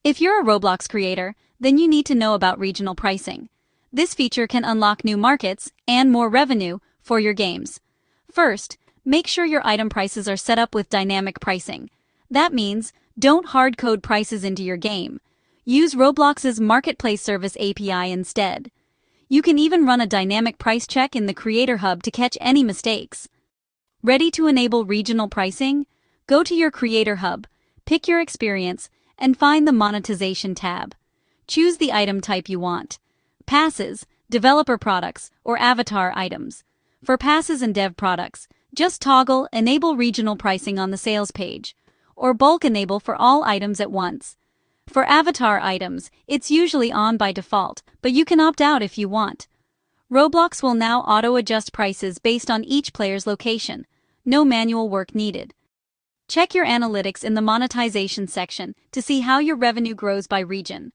If you're a Roblox creator, then you need to know about regional pricing. This feature can unlock new markets and more revenue for your games. First, make sure your item prices are set up with dynamic pricing. That means, don't hard-code prices into your game. Use Roblox's Marketplace Service API instead. You can even run a dynamic price check in the Creator Hub to catch any mistakes. Ready to enable regional pricing? Go to your Creator Hub, pick your experience, and find the Monetization tab. Choose the item type you want: passes, developer products, or avatar items. For passes and dev products, just toggle Enable Regional Pricing on the sales page, or bulk enable for all items at once. For avatar items, it's usually on by default, but you can opt out if you want. Roblox will now auto-adjust prices based on each player's location. No manual work needed. Check your analytics in the monetization section to see how your revenue grows by region.